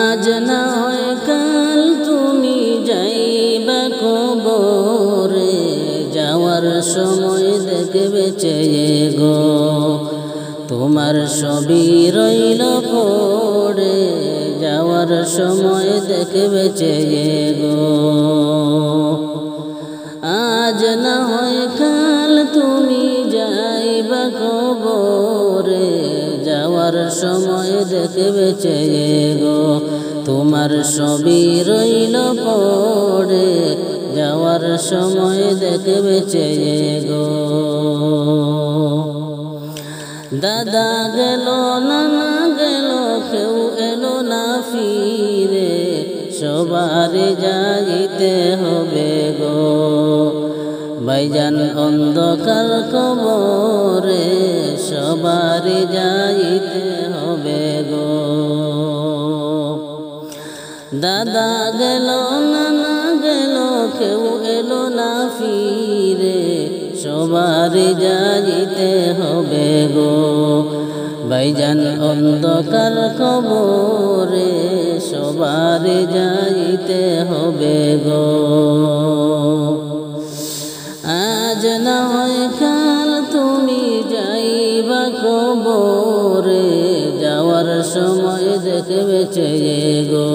আজ না হয় কাল তুমি যাইবা কবরে, যাওয়ার সময় দেখবে চেয়ে গো তোমার সবই রইল পড়ে, যাওয়ার সময় দেখবে চেয়ে গো। আজ না হয় কাল তুমি যাইবা কবরে, যাওয়ার সময় দেখবে চেয়ে গো তোমার সবই রইল পড়ে, যাওয়ার সময় দেখবে চেয়ে গো। দাদা গেল নানা গেল কেউ এলো না ফিরে, সবারে যাইতে হবে গো ভাইজান অন্ধকার কবরে, সবারে যাইতে হবে গো। দাদা গেল নানা গেল কেউ এলো না ফিরে, সবারে যাইতে হবে গো ভাইজান অন্ধকার কবরে, সবারে যাইতে হবে গো। আজ না হয় কাল তুমি যাইবা কবরে, যাওয়ার সময় দেখবে চেয়ে গো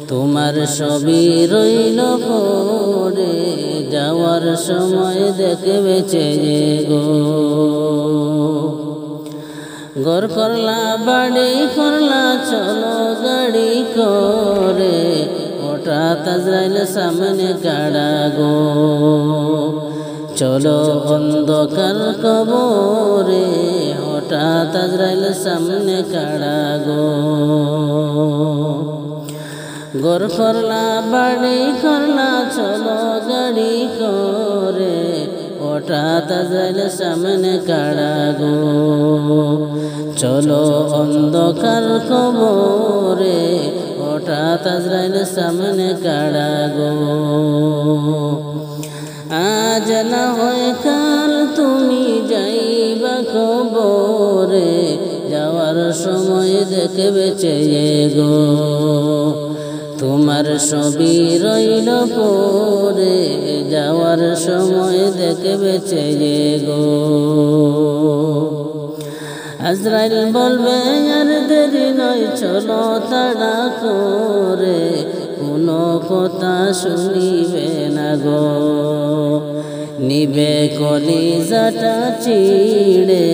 তোমার সবই রইল পড়ে, যাওয়ার সময় দেখবে চেয়ে গো। ঘর করলা বাড়ি করলা চলো গাড়ি করে, হঠাৎ আজরাইল সামনে কাড়া গো চলো অন্ধকার কবরে, হঠাৎ আজরাইল সামনে কাড়া গো। ঘর করলা বাড়ি করলা চলো গাড়ি করে, হঠাৎ আজরাইল সামনে কাড়া গো চলো অন্ধকার কবরে, হঠাৎ আজরাইল সামনে কাড়া গো। আজ না হয় কাল তুমি যাইবা কবরে, যাওয়ার সময় দেখবে চেয়ে গো তোমার সবই রইল পড়ে, যাওয়ার সময় দেখবে চেয়ে গো। আজরাইল বলবে আর দেরি নয় চলো তাড়া করে, কোনো কথা শুনিবে না গো নিবে কলিজাটা চিড়ে,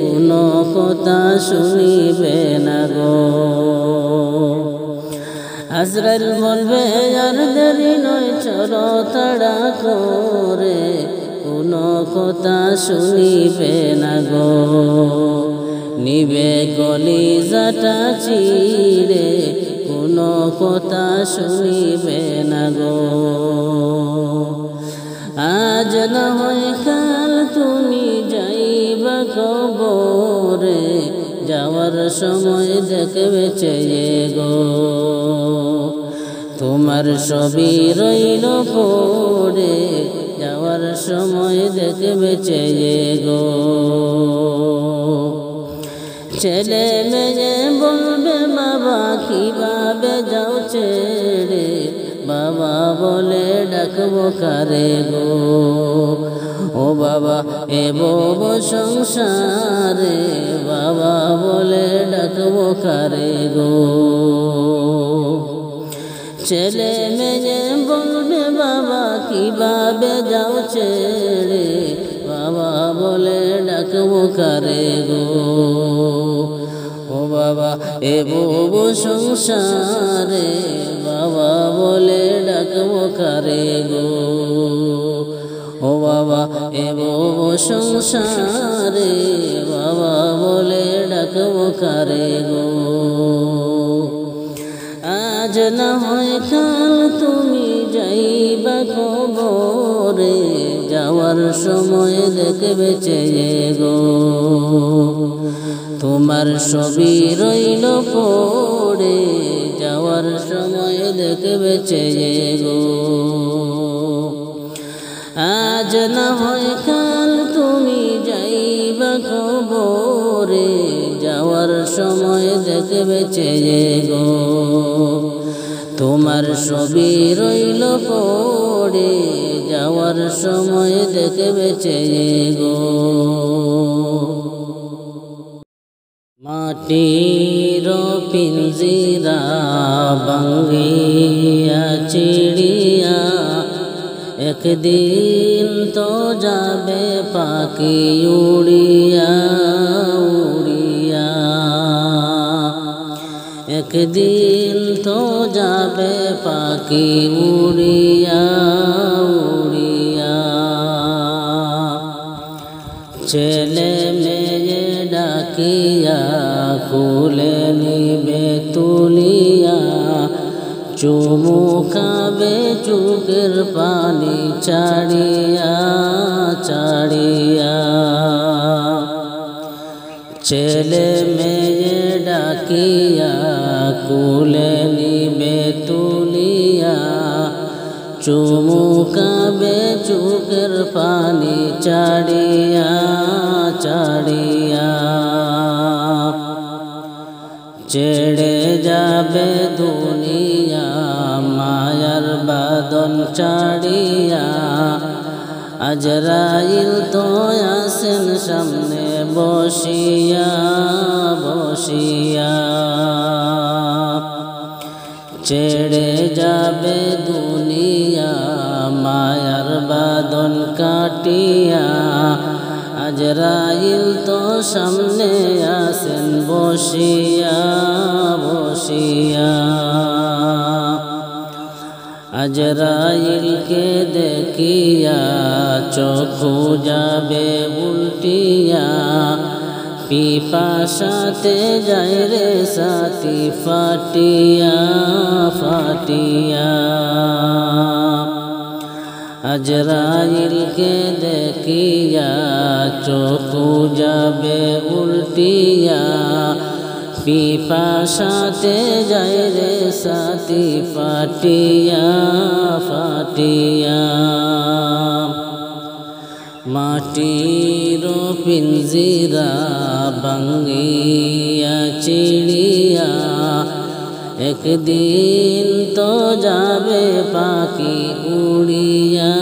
কোনো কথা শুনিবে না গো। আজরাইল বলবে আর দেরি নয় চলো তাড়া করে, কোনো কথা শুনিবে না গো নিবে কলিজাটা চিড়ে, কোনো কথা শুনিবে না গো। আজ না হয় কাল তুমি যাইবা কবরে, যাওয়ার সময় দেখবে চেয়ে গো তোমার সবই রইল পড়ে, যাওয়ার সময় দেখবে চেয়ে গো। ছেলে মেয়ে বলবে বাবা কিভাবে যাও ছেড়ে, বাবা বলে ডাকবো কারে গো ও বাবা এ বব সংসারে, বাবা বলে ডাকবো কারে গো। ছেলে মেয়ে বলবে বাবা কিভাবে যাও ছেড়ে, বাবা বলে ডাকবো কারে গো ও বাবা এ বব সংসারে, বাবা বলে ডাকবো কারে গো ও বাবা এ বব সংসারে, বাবা বলে ডাকবো কারে গো। আজ না হয় কাল তুমি যাইবা কবরে, যাওয়ার সময় দেখবে চেয়ে গো তোমার সবই রইল পড়ে, যাওয়ার সময় দেখবে চেয়ে গো। আজ না হয় কাল তুমি যাইবা কবরে, যাওয়ার সময় দেখবে চেয়ে গো তোমার ছবি রইল পড়ে যাওয়ার সময় দেখবে চেয়ে গো মাটির পিঞ্জিরা ভাঙ্গিয়া চিড়িয়া একদিন তো যাবে পাখি উড়িয়া উড়িয়া একদিন তো যাবে পাখি উড়িয়া উড়িয়া ছেলে মেয়ে ডাকিয়া কুলে নিবে তুলিয়া চুমু খাবে চোখের পানি ছাড়িয়া ছাড়িয়া ছেলে মেয়ে ডাকিয়া কুলে নিবে তুলিয়া চুমু খাবে চোখের পানি ছাড়িয়া ছাড়িয়া ছেড়ে যাবে দুনিয়া মায়ার বাঁধন ছাড়িয়া আজরাইল তো আসেন সামনে বসিয়া বসিয়া ছেড়ে যাবে দুনিয়া মায়ার বাঁধন কাটিয়া আজরাইল তো সামনে আসেন বসিয়া বসিয়া আজরাইলকে দেখিয়া চক্ষু যাবে উল্টিয়া পিপাসাতে যায় রে সাথী ফাটিয়া ফাটিয়া আজরাইলকে দেখিয়া চক্ষু যাবে উল্টিয়া পিপাসাতে যায় রে সাথী ফাটিয়া ফাটিয়া মাটির পিঞ্জিরা ভাঙ্গিয়া চিড়িয়া একদিন তো যাবে পাখি উড়িয়া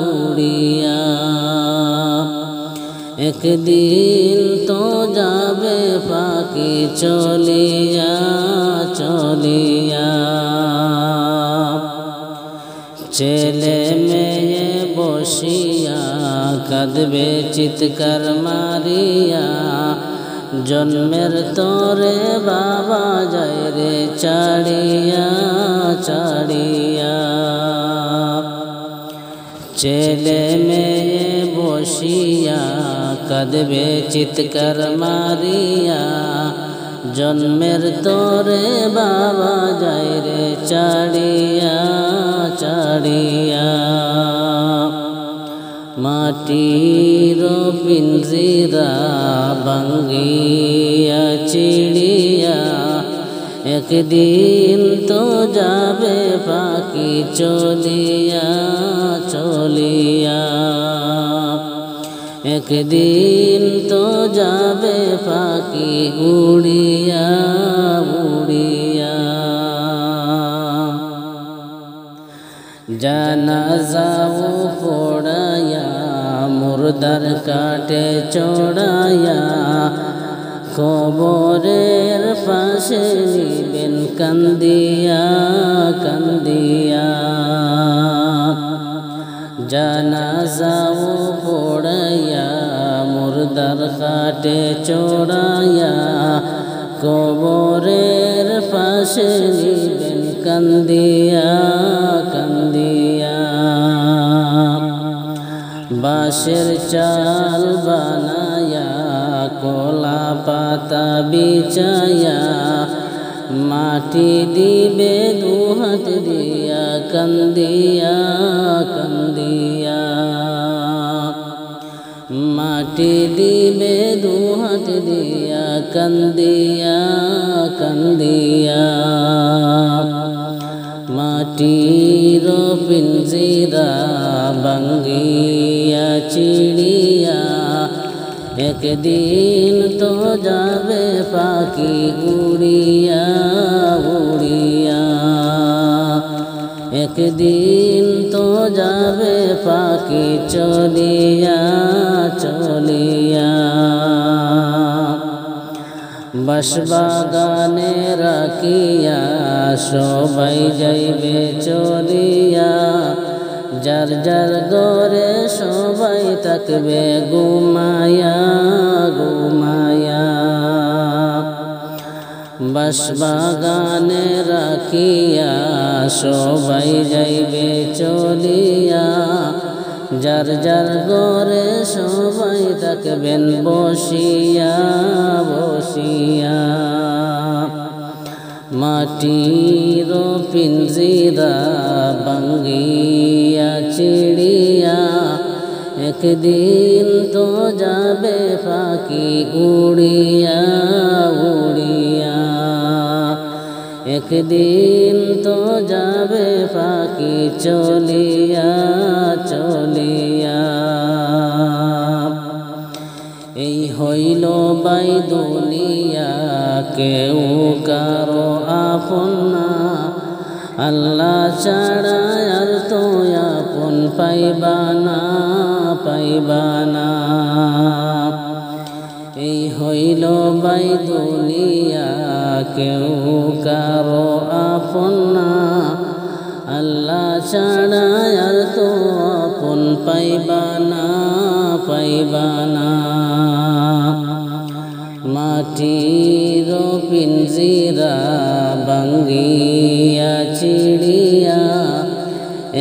উড়িয়া একদিন তো যাবে পাখি চলিয়া চলিয়া ছেলে মেয়ে বসিয়া কাঁদবে চিৎকার মারিয়া জন্মের তরে বাবা যায় রে ছাড়িয়া ছাড়িয়া ছেলে মেয়ে বসিয়া কাঁদবে চিৎকার মারিয়া জন্মের তরে বাবা যায় রে ছাড়িয়া ছাড়িয়া মাটির পিঞ্জিরা ভাঙ্গিয়া চিড়িয়া একদিন তো যাবে পাখি চলিয়া চলিয়া একদিন তো যাবে পাখি উড়িয়া উড়িয়া জানাজাও পড়ায়া মুর্দার কাটে চড়ায়া কবরের পাশে নিবেন কান্দিয়া কান্দিয়া জানাজাও পড়ায়া মুর্দার কাটে চড়ায়া কবরের পাশে নিবেন কান্দিয়া কান্দিয়া বাঁশের চাল বানায়া কলা পাতা বিছায়া মাটি দিবে দুহাত দিয়া কান্দিয়া কান্দিয়া মাটি দিবে দুহাত দিয়া কান্দিয়া কান্দিয়া মাটির পিঞ্জিরা ভাঙ্গিয়া চিড়িয়া একদিন তো যাবে পাখি উড়িয়া উড়িয়া, একদিন তো যাবে পাখি চলিয়া চলিয়া। বাঁশবাগানে রাখিয়া সবাই যাইবে চলিয়া, যার যার ঘরে সবাই থাকবে ঘুমায়া ঘুমায়া। বাঁশবাগানে রাখিয়া সবাই যাইবে চলিয়া, যার যার ঘরে সবাই থাকবেন বসিয়া বসিয়া। মাটির পিঞ্জিরা ভাঙ্গিয়া চিড়িয়া, একদিন তো যাবে পাখি উড়িয়া উড়িয়া, একদিন তো যাবে পাখি চলিয়া চলিয়া। এই হইল বাই দুনিয়া, কেউ কারো আপন না, আল্লাহ ছাড়া আর তো আপন পাইবানা পাইবানা। এই হইল বাই দুনিয়া, কেউ কারো আপন না, আল্লাহ ছাড়া আর তো আপন পাইবানা পাইবানা। মাটির পিঞ্জিরা ভাঙ্গিয়া চিড়িয়া,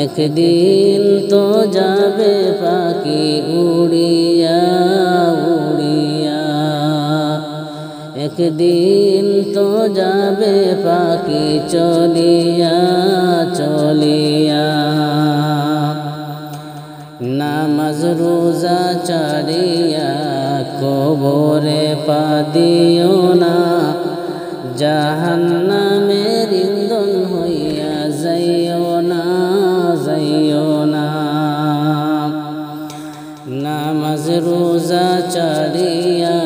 একদিন তো যাবে পাখি উড়িয়া উড়িয়া, একদিন তো যাবে পাখি চলিয়া চলিয়া। নামাজ রোজা ছাড়িয়া কবরে পা দিও না, জাহান্নামের ইন্ধন হইয়া যাইও না যাইও না। নামাজ রোজা ছাড়িয়া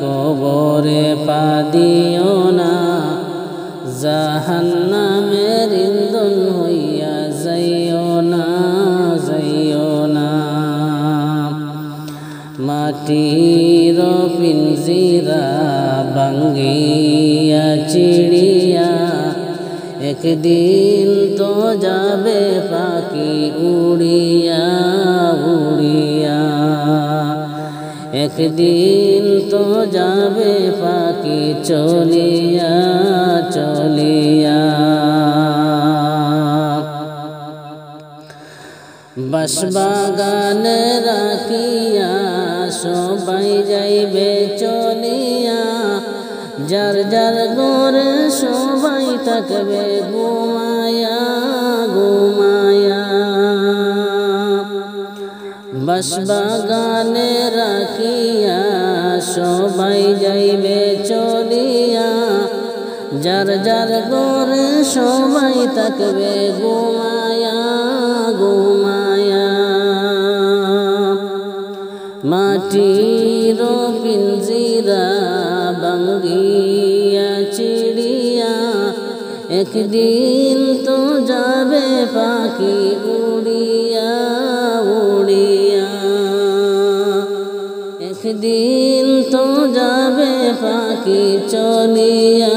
কবরে পা দিও না, জাহান্নামের ইন্ধন হইয়া যাইও না যাইও না। মাটির পিঞ্জিরা ভাঙ্গিয়া চিড়িয়া, একদিন তো যাবে পাখি উড়িয়া উড়িয়া, একদিন তো যাবে পাখি চলিয়া চলিয়া। বাঁশবাগানে রাখিয়া সবাই যাইবে চলিয়া, যার যার ঘরে সবাই থাকবে ঘুমায়া ঘুমায়া। বাঁশবাগানে রাখিয়া সবাই যাইবে চলিয়া, যার যার ঘরে সবাই থাকবে ঘুমায়া ঘুমায়া। মাটির পিঞ্জিরা ভাঙ্গিয়া চিড়িয়া, একদিন তো যাবে পাখি উড়িয়া উড়িয়া, একদিন তো যাবে পাখি চলিয়া